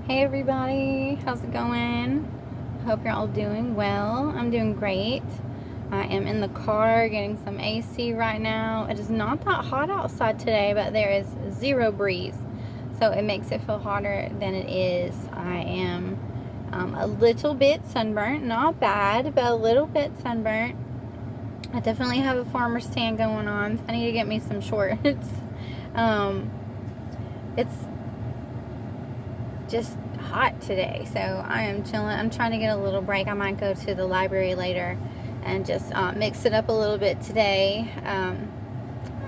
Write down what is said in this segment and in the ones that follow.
Hey everybody, how's it going? Hope you're all doing well. I'm doing great. I am in the car getting some AC right now. It is not that hot outside today, but there is zero breeze, so it makes it feel hotter than it is. I am a little bit sunburnt, not bad, but a little bit sunburnt. I definitely have a farmer's tan going on, so I need to get me some shorts. It's just hot today, so I am chilling. I'm trying to get a little break. I might go to the library later and just mix it up a little bit today.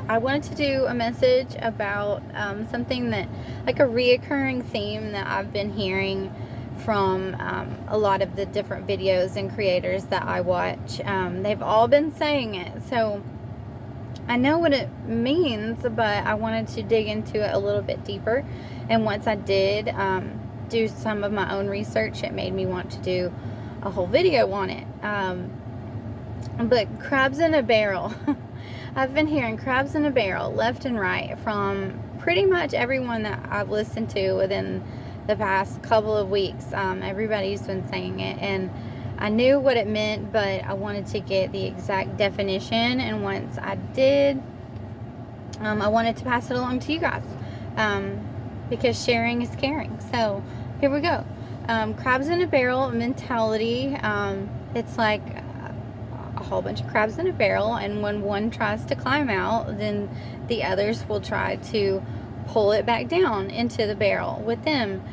I wanted to do a message about something that, like, a reoccurring theme that I've been hearing from a lot of the different videos and creators that I watch. They've all been saying it, so I know what it means, but I wanted to dig into it a little bit deeper. And once I did do some of my own research, it made me want to do a whole video on it. But crabs in a barrel. I've been hearing crabs in a barrel left and right from pretty much everyone that I've listened to within the past couple of weeks. Everybody's been saying it, and I knew what it meant, but I wanted to get the exact definition, and once I did, I wanted to pass it along to you guys, because sharing is caring. So here we go. Crabs in a barrel mentality. It's like a whole bunch of crabs in a barrel, and when one tries to climb out, then the others will try to pull it back down into the barrel with them.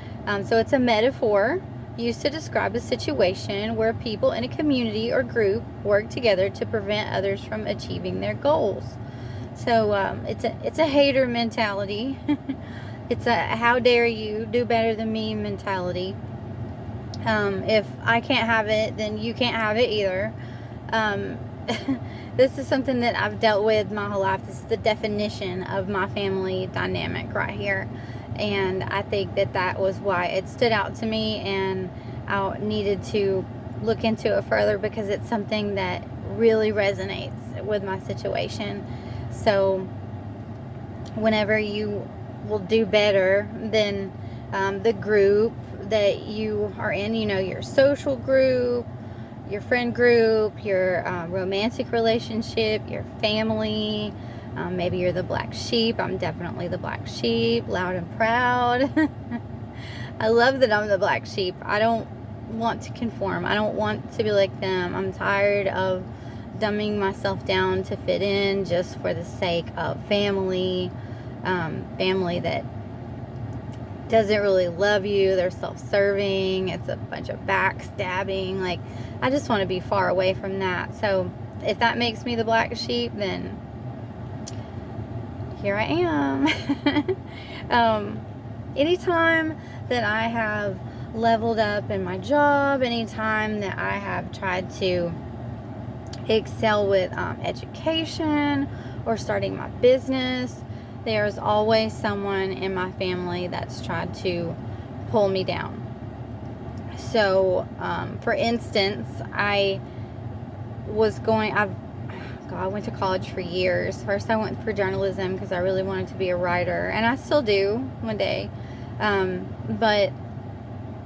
So it's a metaphor used to describe a situation where people in a community or group work together to prevent others from achieving their goals. So it's a hater mentality. It's a how dare you do better than me mentality. If I can't have it, then you can't have it either. This is something that I've dealt with my whole life. This is the definition of my family dynamic right here. And I think that that was why it stood out to me, and I needed to look into it further because it's something that really resonates with my situation. So whenever you will do better than the group that you are in, your social group, your friend group, your romantic relationship, your family, maybe you're the black sheep. I'm definitely the black sheep, loud and proud. I love that I'm the black sheep. I don't want to conform. I don't want to be like them. I'm tired of dumbing myself down to fit in just for the sake of family. Family that doesn't really love you. They're self-serving. It's a bunch of backstabbing. Like, I just want to be far away from that. So if that makes me the black sheep, then here I am. Anytime that I have leveled up in my job, anytime that I have tried to excel with education or starting my business, there's always someone in my family that's tried to pull me down. So, for instance, I went to college for years. First, I went for journalism because I really wanted to be a writer, and I still do one day. But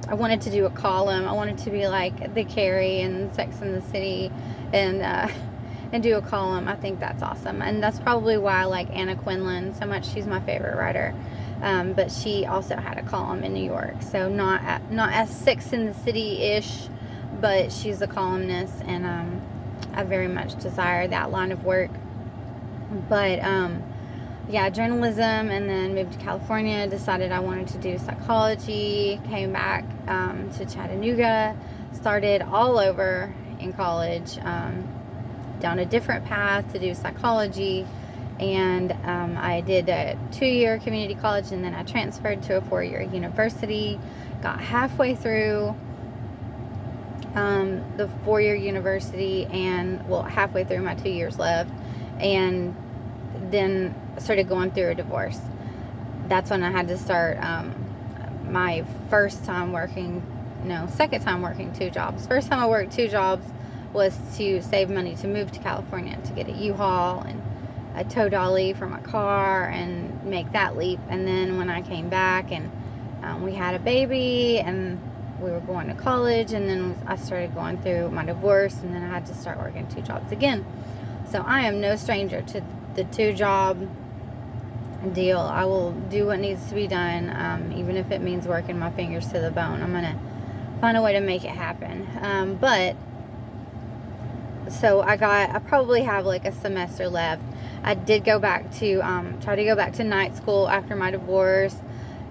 I wanted to do a column. I wanted to be like the Carrie in Sex and the City, and do a column. I think that's awesome, and that's probably why I like Anna Quinlan so much. She's my favorite writer. But she also had a column in New York, so not as Sex and the City-ish, but she's a columnist, and I very much desire that line of work. But yeah, journalism, and then moved to California, decided I wanted to do psychology, came back to Chattanooga, started all over in college, down a different path to do psychology. And I did a 2-year community college, and then I transferred to a 4-year university. Got halfway through the 4-year university, and halfway through, my 2 years left, and then started going through a divorce. That's when I had to start my second time working 2 jobs. First time I worked 2 jobs was to save money to move to California, to get a U-Haul and a tow dolly for my car and make that leap. And then when I came back and we had a baby, and we were going to college, and then I started going through my divorce, and then I had to start working 2 jobs again. So I am no stranger to the 2-job deal. I will do what needs to be done, even if it means working my fingers to the bone. I'm gonna find a way to make it happen. But so I probably have like a semester left. I did go back to try to go back to night school after my divorce.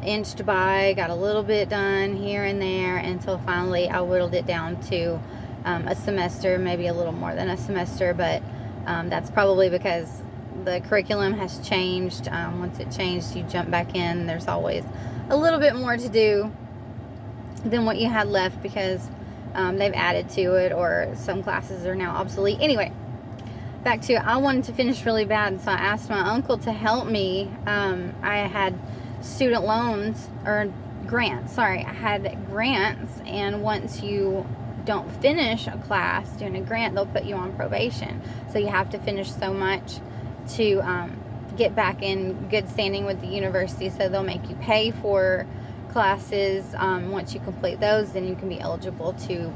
Inched by, got a little bit done here and there, until finally I whittled it down to a semester, maybe a little more than a semester. But that's probably because the curriculum has changed. Once it changed, you jump back in, there's always a little bit more to do than what you had left, because they've added to it, or some classes are now obsolete. Anyway, back to, I wanted to finish really bad, so I asked my uncle to help me. I had student loans, or grants, sorry, I had grants, and once you don't finish a class doing a grant, they'll put you on probation. So you have to finish so much to get back in good standing with the university. So they'll make you pay for classes. Once you complete those, then you can be eligible to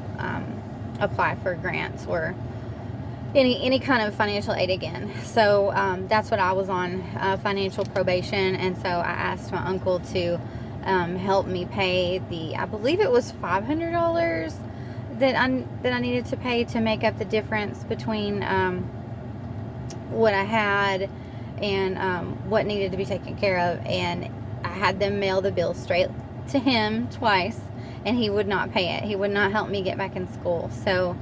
apply for grants or any kind of financial aid again. So that's what I was on, financial probation. And so I asked my uncle to help me pay I believe it was $500 that I needed to pay to make up the difference between what I had and what needed to be taken care of. And I had them mail the bill straight to him twice, and he would not pay it. He would not help me get back in school. So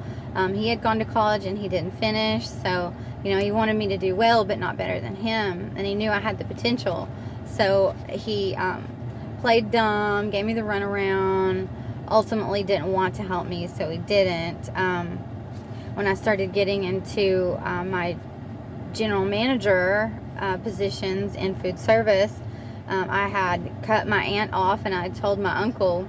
he had gone to college and he didn't finish. So, he wanted me to do well, but not better than him. And he knew I had the potential. So he played dumb, gave me the runaround, ultimately didn't want to help me, so he didn't. When I started getting into my general manager positions in food service, I had cut my aunt off, and I had told my uncle,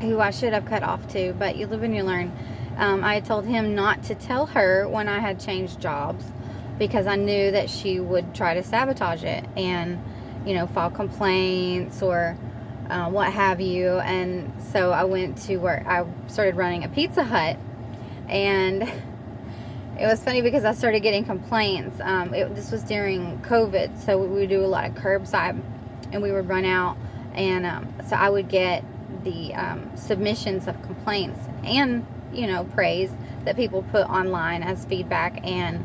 who I should have cut off to, but you live and you learn. I had told him not to tell her when I had changed jobs, because I knew that she would try to sabotage it and, file complaints or what have you. And so I went to where I started running a Pizza Hut, and it was funny because I started getting complaints. This was during COVID, so we would do a lot of curbside, and we would run out, and so I would get the submissions of complaints and praise that people put online as feedback. And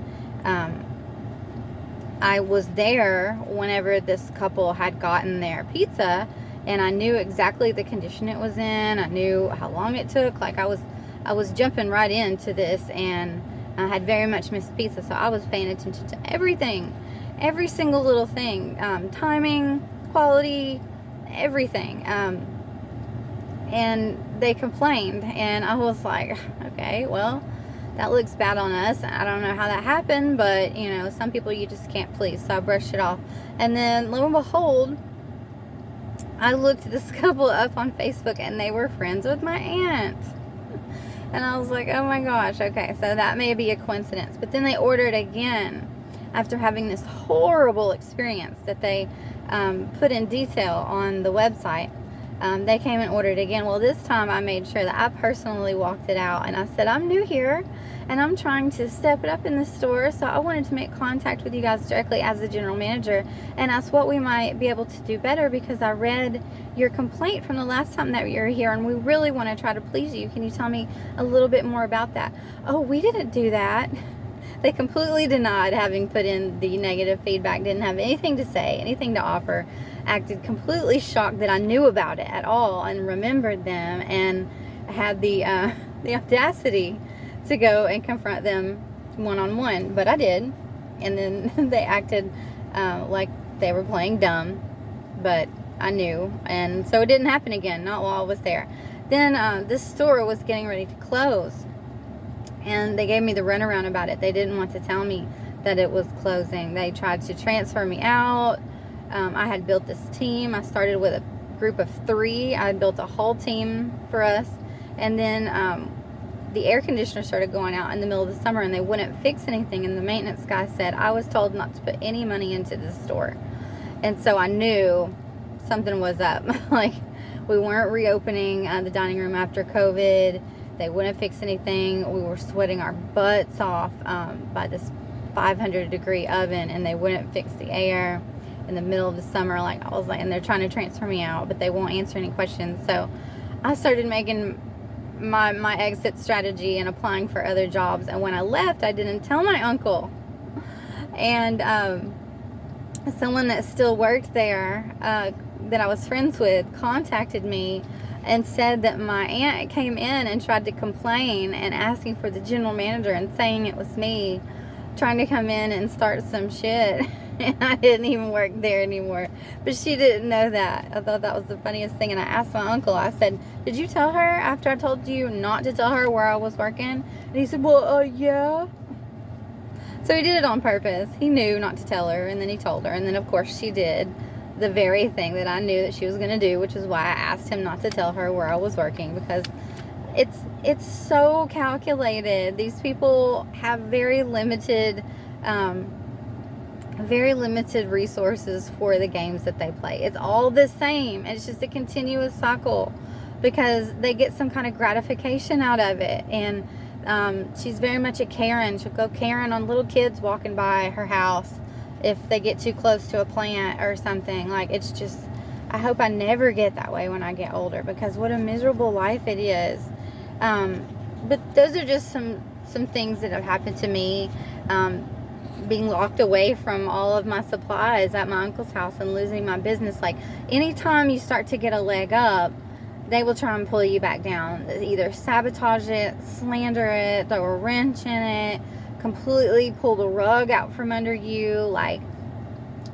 I was there whenever this couple had gotten their pizza, and I knew exactly the condition it was in. I knew how long it took. Like I was jumping right into this, and I had very much missed pizza, so I was paying attention to everything, every single little thing, timing, quality, everything. And they complained, and I was like, okay, well, that looks bad on us. I don't know how that happened, but some people you just can't please. So I brushed it off, and then lo and behold, I looked this couple up on Facebook, and they were friends with my aunt. And I was like, oh my gosh, okay, so that may be a coincidence. But then they ordered again after having this horrible experience that they put in detail on the website. They came and ordered again. Well, this time I made sure that I personally walked it out, and I said, I'm new here and I'm trying to step it up in the store, so I wanted to make contact with you guys directly as the general manager and ask what we might be able to do better, because I read your complaint from the last time that you were here, and we really want to try to please you. Can you tell me a little bit more about that? Oh, we didn't do that. They completely denied having put in the negative feedback, didn't have anything to say, anything to offer, acted completely shocked that I knew about it at all and remembered them, and had the audacity to go and confront them one-on-one. But I did, and then they acted like they were playing dumb, but I knew, and so it didn't happen again, not while I was there. Then this store was getting ready to close, and they gave me the runaround about it. They didn't want to tell me that it was closing. They tried to transfer me out. I had built this team. I started with a group of 3. I built a whole team for us. And then the air conditioner started going out in the middle of the summer, and they wouldn't fix anything. And the maintenance guy said, I was told not to put any money into this store. And so I knew something was up. Like, we weren't reopening the dining room after COVID. They wouldn't fix anything. We were sweating our butts off by this 500 degree oven, and they wouldn't fix the air in the middle of the summer. Like, I was like, and they're trying to transfer me out, but they won't answer any questions. So I started making my exit strategy and applying for other jobs. And when I left, I didn't tell my uncle. And someone that still worked there, that I was friends with, contacted me and said that my aunt came in and tried to complain and asking for the general manager and saying it was me trying to come in and start some shit. And I didn't even work there anymore. But she didn't know that. I thought that was the funniest thing. And I asked my uncle, I said, did you tell her after I told you not to tell her where I was working? And he said, well, yeah. So he did it on purpose. He knew not to tell her, and then he told her. And then, of course, she did the very thing that I knew that she was going to do, which is why I asked him not to tell her where I was working, because it's so calculated. These people have very limited resources for the games that they play. It's all the same. It's just a continuous cycle because they get some kind of gratification out of it. And she's very much a Karen. She'll go Karen on little kids walking by her house if they get too close to a plant or something. Like, it's just, I hope I never get that way when I get older, because what a miserable life it is. But those are just some things that have happened to me. Being locked away from all of my supplies at my uncle's house and losing my business. Like, anytime you start to get a leg up, they will try and pull you back down. Either sabotage it, slander it, throw a wrench in it, completely pull the rug out from under you. Like,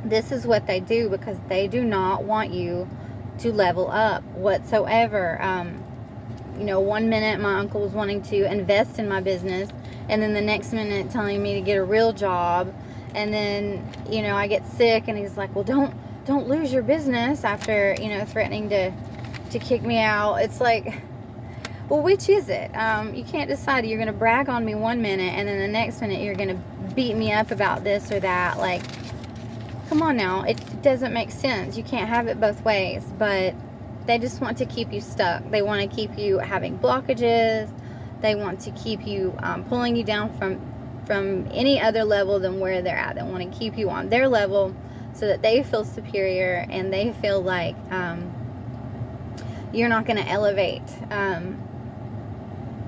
this is what they do because they do not want you to level up whatsoever. One minute my uncle was wanting to invest in my business, and then the next minute telling me to get a real job. And then, I get sick and he's like, well, don't lose your business, after, threatening to kick me out. It's like, well, which is it? You can't decide. You're going to brag on me one minute, and then the next minute you're going to beat me up about this or that. Like, come on now. It doesn't make sense. You can't have it both ways. But they just want to keep you stuck. They want to keep you having blockages. They want to keep you pulling you down from any other level than where they're at. They want to keep you on their level so that they feel superior and they feel like you're not going to elevate.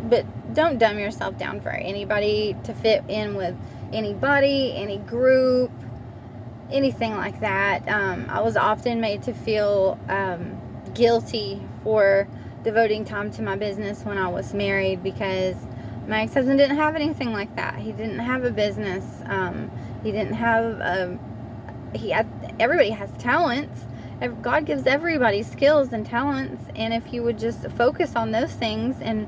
But don't dumb yourself down for anybody to fit in with anybody, any group, anything like that. I was often made to feel guilty for devoting time to my business when I was married, because my ex-husband didn't have anything like that. He didn't have a business. He didn't have everybody has talents. God gives everybody skills and talents, and if you would just focus on those things and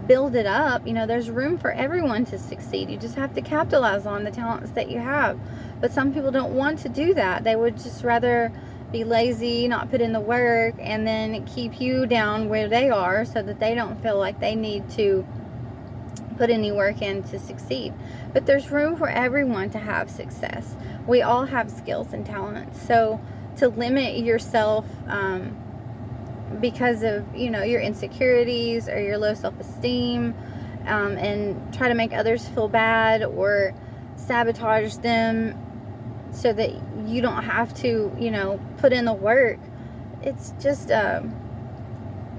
build it up, there's room for everyone to succeed. You just have to capitalize on the talents that you have. But some people don't want to do that. They would just rather be lazy, not put in the work, and then keep you down where they are so that they don't feel like they need to put any work in to succeed. But there's room for everyone to have success. We all have skills and talents. So to limit yourself because of your insecurities or your low self-esteem, and try to make others feel bad or sabotage them so that you don't have to put in the work, it's just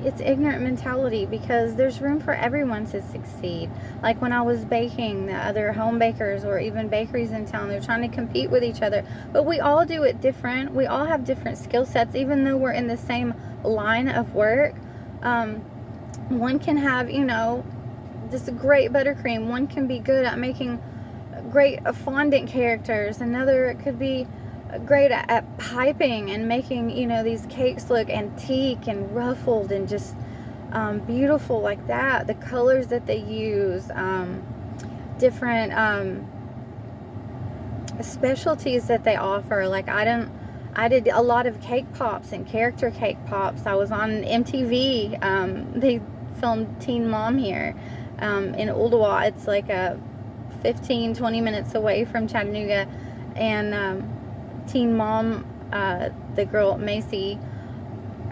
it's ignorant mentality, because there's room for everyone to succeed. Like when I was baking, the other home bakers or even bakeries in town, they're trying to compete with each other, but we all do it different. We all have different skill sets, even though we're in the same line of work. One can have this great buttercream, one can be good at making great fondant characters, another could be great at piping and making these cakes look antique and ruffled and just beautiful like that. The colors that they use, different specialties that they offer. Like I did a lot of cake pops and character cake pops. I was on MTV. They filmed Teen Mom here in Ooltewah. It's like a 15-20 minutes away from Chattanooga, and Teen Mom, the girl Macy,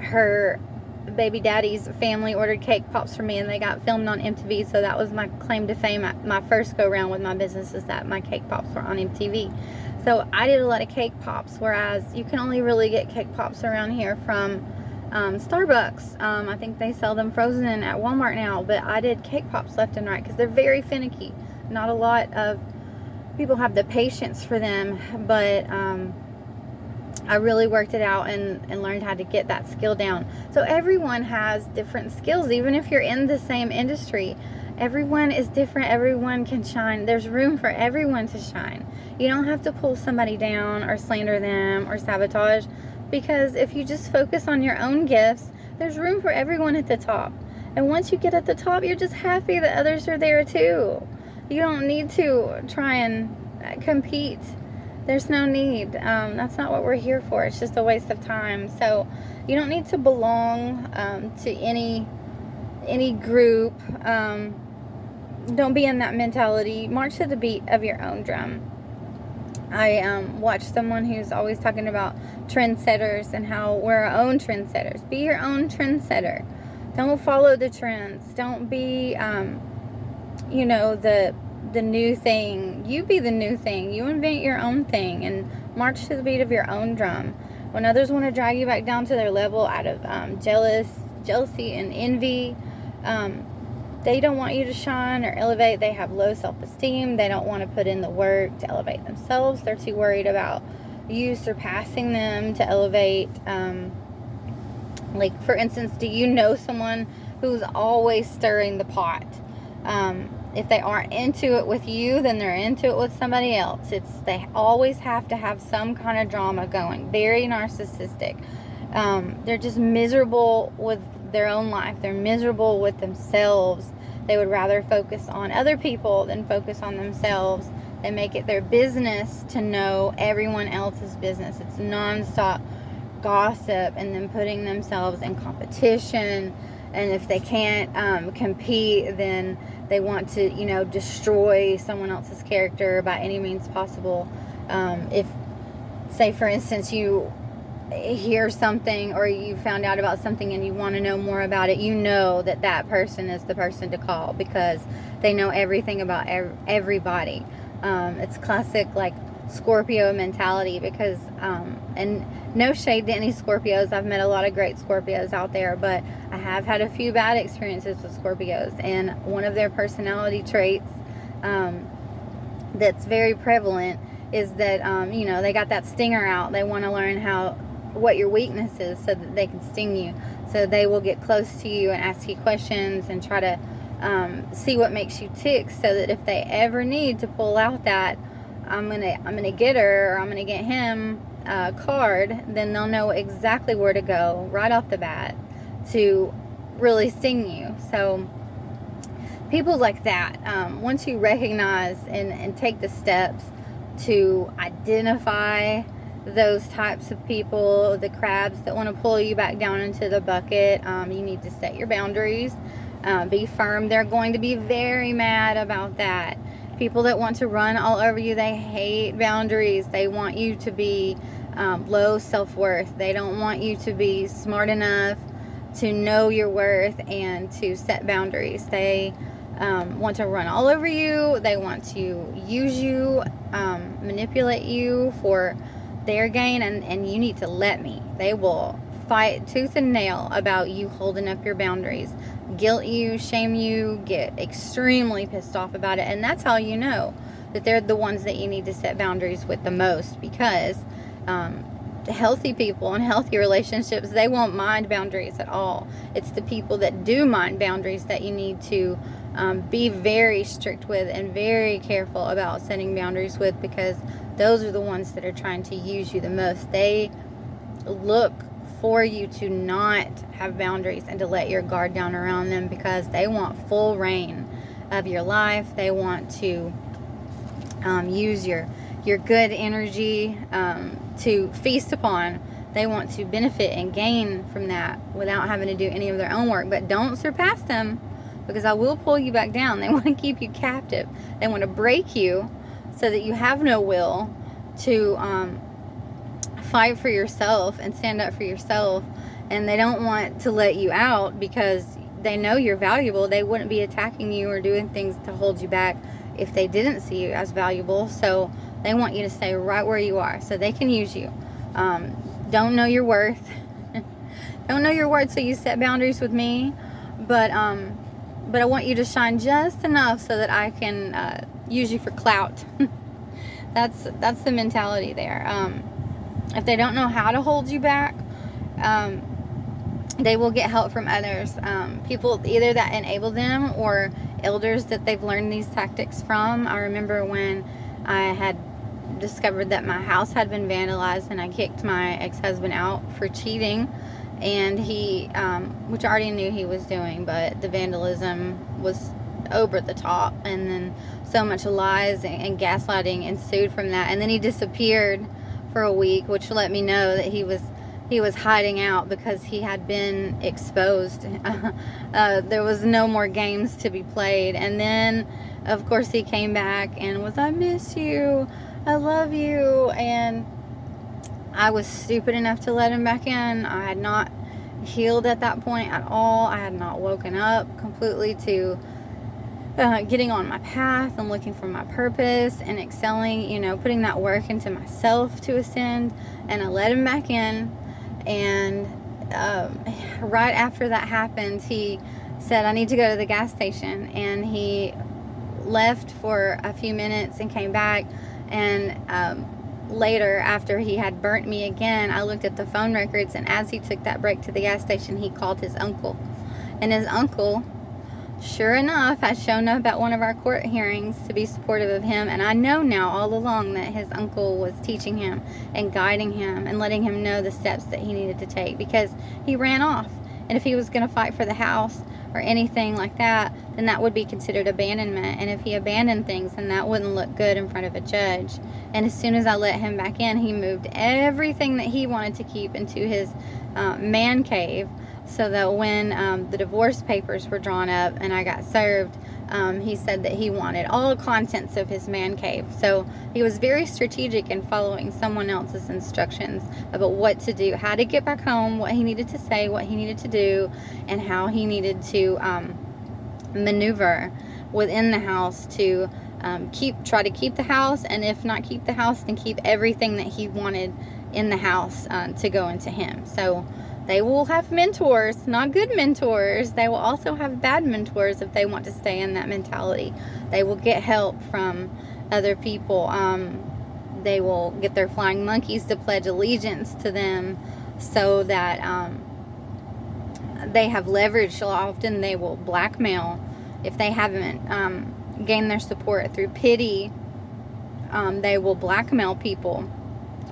her baby daddy's family ordered cake pops for me, and they got filmed on MTV. So that was my claim to fame at my first go round with my business, is that my cake pops were on MTV. So I did a lot of cake pops, whereas you can only really get cake pops around here from Starbucks. I think they sell them frozen at Walmart now, but I did cake pops left and right because they're very finicky. Not a lot of people have the patience for them, but I really worked it out and learned how to get that skill down. So everyone has different skills, even if you're in the same industry. Everyone is different. Everyone can shine. There's room for everyone to shine. You don't have to pull somebody down or slander them or sabotage, because if you just focus on your own gifts, there's room for everyone at the top. And once you get at the top, you're just happy that others are there too. You don't need to try and compete. There's no need. That's not what we're here for. It's just a waste of time. So you don't need to belong to any group. Don't be in that mentality. March to the beat of your own drum. I watched someone who's always talking about trendsetters and how we're our own trendsetters. Be your own trendsetter. Don't follow the trends. Don't be, the new thing. You be the new thing. You invent your own thing and march to the beat of your own drum. When others want to drag you back down to their level out of jealousy and envy, they don't want you to shine or elevate. They have low self-esteem. They don't want to put in the work to elevate themselves. They're too worried about you surpassing them to elevate. Like, for instance, do you know someone who's always stirring the pot? If they aren't into it with you, then they're into it with somebody else. They always have to have some kind of drama going. Very narcissistic. They're just miserable with their own life. They're miserable with themselves. They would rather focus on other people than focus on themselves. They make it their business to know everyone else's business. It's nonstop gossip and then putting themselves in competition. And if they can't compete, then they want to, destroy someone else's character by any means possible. If, say, for instance, you hear something or you found out about something and you want to know more about it, you know that person is the person to call because they know everything about everybody. It's classic, like, Scorpio mentality because, and no shade to any Scorpios. I've met a lot of great Scorpios out there, but I have had a few bad experiences with Scorpios, and one of their personality traits that's very prevalent is that, they got that stinger out. They want to learn what your weakness is so that they can sting you. So they will get close to you and ask you questions and try to see what makes you tick, so that if they ever need to pull out that I'm gonna get her or I'm gonna get him card, then they'll know exactly where to go right off the bat to really sting you. So people like that, once you recognize and take the steps to identify those types of people, the crabs that want to pull you back down into the bucket, you need to set your boundaries. Be firm. They're going to be very mad about that. People that want to run all over you, they hate boundaries. They want you to be low self-worth. They don't want you to be smart enough to know your worth and to set boundaries. They want to run all over you. They want to use you, manipulate you for their gain, and you need to let me. They will fight tooth and nail about you holding up your boundaries, guilt you, shame you, get extremely pissed off about it. And that's how you know that they're the ones that you need to set boundaries with the most, because healthy people and healthy relationships, they won't mind boundaries at all. It's the people that do mind boundaries that you need to be very strict with and very careful about setting boundaries with, because those are the ones that are trying to use you the most. They look for you to not have boundaries and to let your guard down around them, because they want full reign of your life. They want to use your good energy to feast upon. They want to benefit and gain from that without having to do any of their own work. But don't surpass them, because I will pull you back down. They want to keep you captive. They want to break you so that you have no will to fight for yourself and stand up for yourself and they don't want to let you out because they know you're valuable. They wouldn't be attacking you or doing things to hold you back if they didn't see you as valuable. So they want you to stay right where you are so they can use you. Don't know your worth. Don't know your worth, so you set boundaries with me. But I want you to shine just enough so that I can use you for clout. That's the mentality there. If they don't know how to hold you back, they will get help from others. People either that enable them or elders that they've learned these tactics from. I remember when I had discovered that my house had been vandalized and I kicked my ex-husband out for cheating, and he, which I already knew he was doing, but the vandalism was over the top, and then so much lies and gaslighting ensued from that, and then he disappeared for a week, which let me know that he was hiding out because he had been exposed. There was no more games to be played. And then of course he came back and was, I miss you, I love you. And I was stupid enough to let him back in. I had not healed at that point at all. I had not woken up completely to getting on my path and looking for my purpose and excelling, putting that work into myself to ascend. And I let him back in. And right after that happened, he said, I need to go to the gas station. And he left for a few minutes and came back. And later, after he had burnt me again, I looked at the phone records. And as he took that break to the gas station, he called his uncle. And his uncle, sure enough, had shown up at one of our court hearings to be supportive of him. And I know now all along that his uncle was teaching him and guiding him and letting him know the steps that he needed to take, because he ran off. And if he was going to fight for the house or anything like that, then that would be considered abandonment. And if he abandoned things, then that wouldn't look good in front of a judge. And as soon as I let him back in, he moved everything that he wanted to keep into his man cave, so that when the divorce papers were drawn up and I got served, he said that he wanted all contents of his man cave. So he was very strategic in following someone else's instructions about what to do, how to get back home, what he needed to say, what he needed to do, and how he needed to maneuver within the house to try to keep the house, and if not keep the house, then keep everything that he wanted in the house to go into him. So they will have mentors, not good mentors. They will also have bad mentors if they want to stay in that mentality. They will get help from other people. They will get their flying monkeys to pledge allegiance to them so that they have leverage. Often they will blackmail if they haven't gained their support through pity. They will blackmail people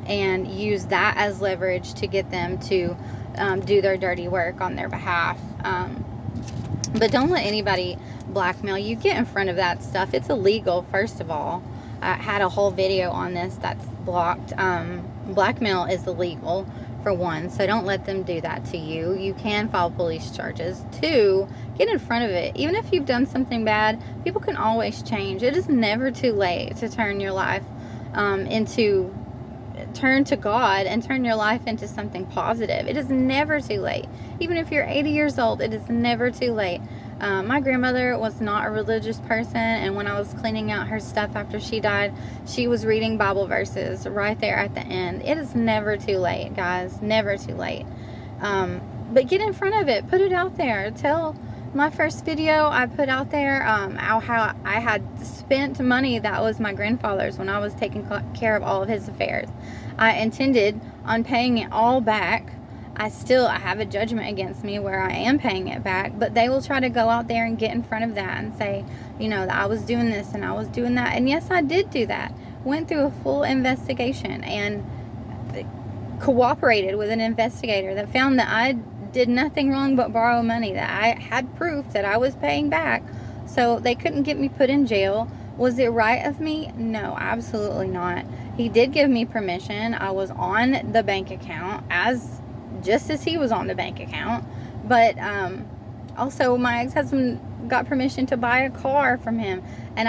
and use that as leverage to get them to do their dirty work on their behalf. But don't let anybody blackmail you. Get in front of that stuff. It's illegal, first of all. I had a whole video on this that's blocked. Blackmail is illegal, for one, so don't let them do that to you. You can file police charges. Two, get in front of it. Even if you've done something bad, people can always change. It is never too late to turn your life turn to God and turn your life into something positive. It is never too late. Even if you're 80 years old, it is never too late. My grandmother was not a religious person, and when I was cleaning out her stuff after she died, she was reading Bible verses right there at the end. It is never too late, guys. Never too late. But get in front of it. Put it out there. Tell my first video I put out there how I had spent money that was my grandfather's when I was taking care of all of his affairs. I intended on paying it all back. I have a judgment against me where I am paying it back, but they will try to go out there and get in front of that and say, that I was doing this and I was doing that. And yes, I did do that. Went through a full investigation and cooperated with an investigator that found that I did nothing wrong but borrow money, that I had proof that I was paying back, so they couldn't get me put in jail. Was it right of me? No, absolutely not. He did give me permission. I was on the bank account just as he was on the bank account, but also my ex-husband got permission to buy a car from him, and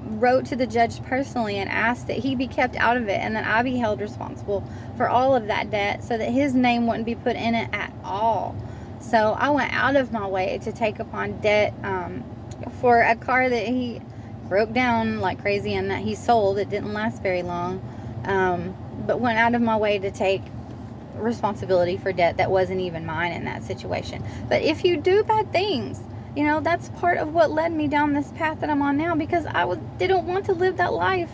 wrote to the judge personally and asked that he be kept out of it and that I be held responsible for all of that debt so that his name wouldn't be put in it at all. So I went out of my way to take upon debt for a car that he broke down like crazy and that he sold. It didn't last very long, but went out of my way to take responsibility for debt that wasn't even mine in that situation. But if you do bad things, you know, that's part of what led me down this path that I'm on now, because I didn't want to live that life.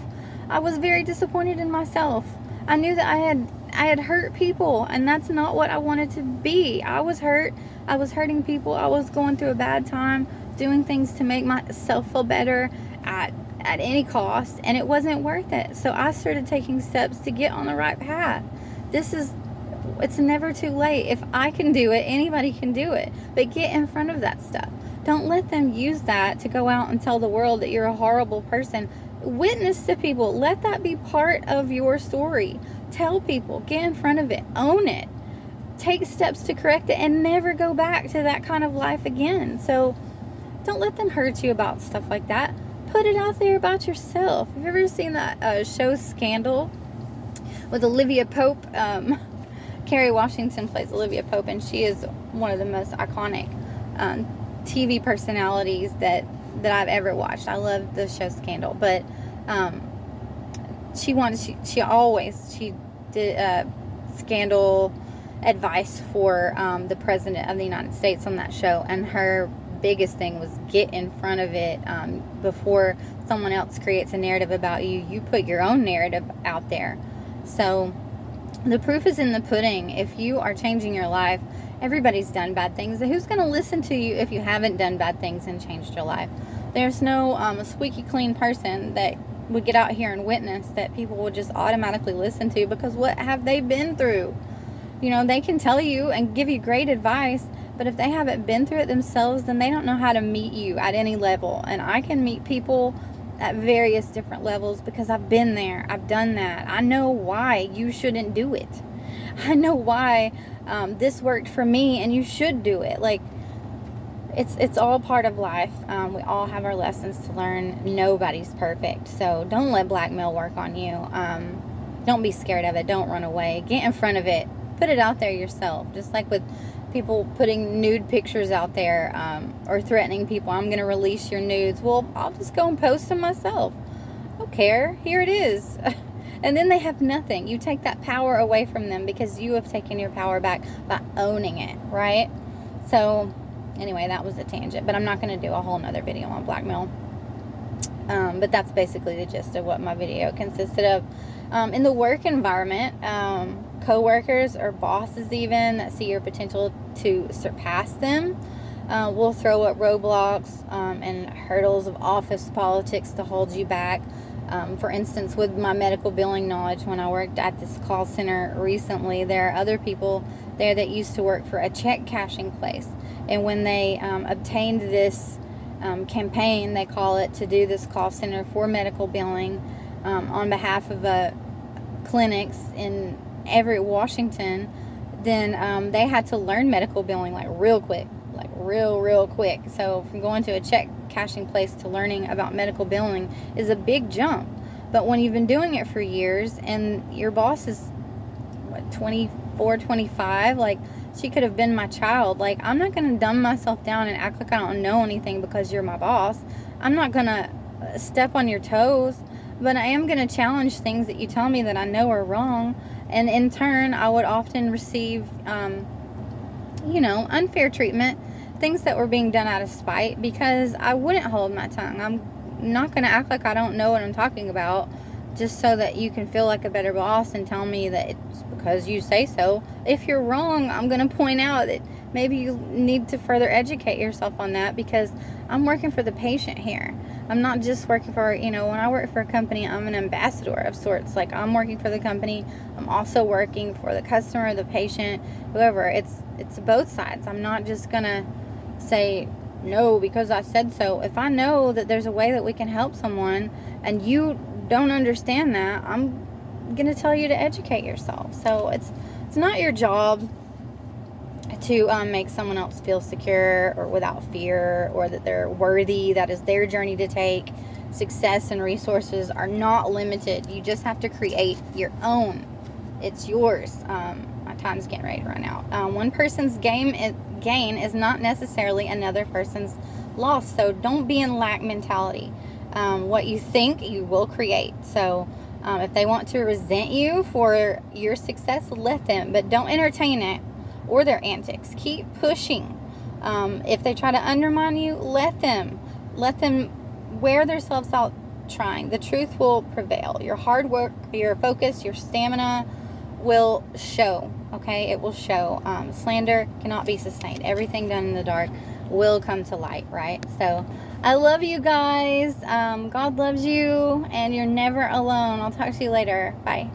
I was very disappointed in myself. I knew that I had hurt people, and that's not what I wanted to be. I was hurt. I was hurting people. I was going through a bad time, doing things to make myself feel better at any cost, and it wasn't worth it. So I started taking steps to get on the right path. It's never too late. If I can do it, anybody can do it. But get in front of that stuff. Don't let them use that to go out and tell the world that you're a horrible person. Witness to people. Let that be part of your story. Tell people. Get in front of it. Own it. Take steps to correct it and never go back to that kind of life again. So don't let them hurt you about stuff like that. Put it out there about yourself. Have you ever seen that show Scandal with Olivia Pope? Kerry Washington plays Olivia Pope, and she is one of the most iconic TV personalities that I've ever watched. I love the show Scandal, but she did scandal advice for the president of the United States on that show, and her biggest thing was get in front of it before someone else creates a narrative about you. You put your own narrative out there. So the proof is in the pudding. If you are changing your life, everybody's done bad things. Who's going to listen to you if you haven't done bad things and changed your life? There's no squeaky clean person that would get out here and witness that people will just automatically listen to, because what have they been through? You know, they can tell you and give you great advice, but if they haven't been through it themselves, then they don't know how to meet you at any level. And I can meet people at various different levels because I've been there. I've done that. I know why you shouldn't do it. I know why this worked for me and you should do it. Like, it's all part of life. We all have our lessons to learn. Nobody's perfect. So don't let blackmail work on you. Don't be scared of it. Don't run away. Get in front of it. Put it out there yourself. Just like with people putting nude pictures out there or threatening people, I'm going to release your nudes. Well, I'll just go and post them myself. I don't care. Here it is. And then they have nothing. You take that power away from them because you have taken your power back by owning it, right? So anyway, that was a tangent, but I'm not going to do a whole nother video on blackmail. But that's basically the gist of what my video consisted of. In the work environment, co-workers or bosses even that see your potential to surpass them will throw up roadblocks and hurdles of office politics to hold you back. For instance, with my medical billing knowledge, when I worked at this call center recently, there are other people there that used to work for a check cashing place. And when they obtained this campaign, they call it, to do this call center for medical billing on behalf of clinics in every Washington, then they had to learn medical billing like real quick. So from going to a check cashing place to learning about medical billing is a big jump. But when you've been doing it for years and your boss is 24, 25, like, she could have been my child. Like, I'm not going to dumb myself down and act like I don't know anything because you're my boss. I'm not going to step on your toes, but I am going to challenge things that you tell me that I know are wrong. And in turn, I would often receive, unfair treatment, things that were being done out of spite, because I wouldn't hold my tongue. I'm not going to act like I don't know what I'm talking about just so that you can feel like a better boss and tell me that it's because you say so. If you're wrong, I'm going to point out that maybe you need to further educate yourself on that, because I'm working for the patient here. I'm not just working for, when I work for a company, I'm an ambassador of sorts. Like, I'm working for the company. I'm also working for the customer, the patient, whoever. It's both sides. I'm not just going to say no because I said so. If I know that there's a way that we can help someone and you don't understand that, I'm going to tell you to educate yourself. So it's not your job to make someone else feel secure or without fear, or that they're worthy. That is their journey to take. success and resources are not limited. You just have to create your own. It's yours. My time's getting ready to run out. One person's gain is not necessarily another person's loss. So don't be in lack mentality. What you think, you will create. So if they want to resent you for your success, let them. But don't entertain it or their antics. Keep pushing. If they try to undermine you, let them. Let them wear themselves out trying. The truth will prevail. Your hard work, your focus, your stamina will show. Okay, it will show. Slander cannot be sustained. Everything done in the dark will come to light, right? So I love you guys. God loves you, and you're never alone. I'll talk to you later. Bye.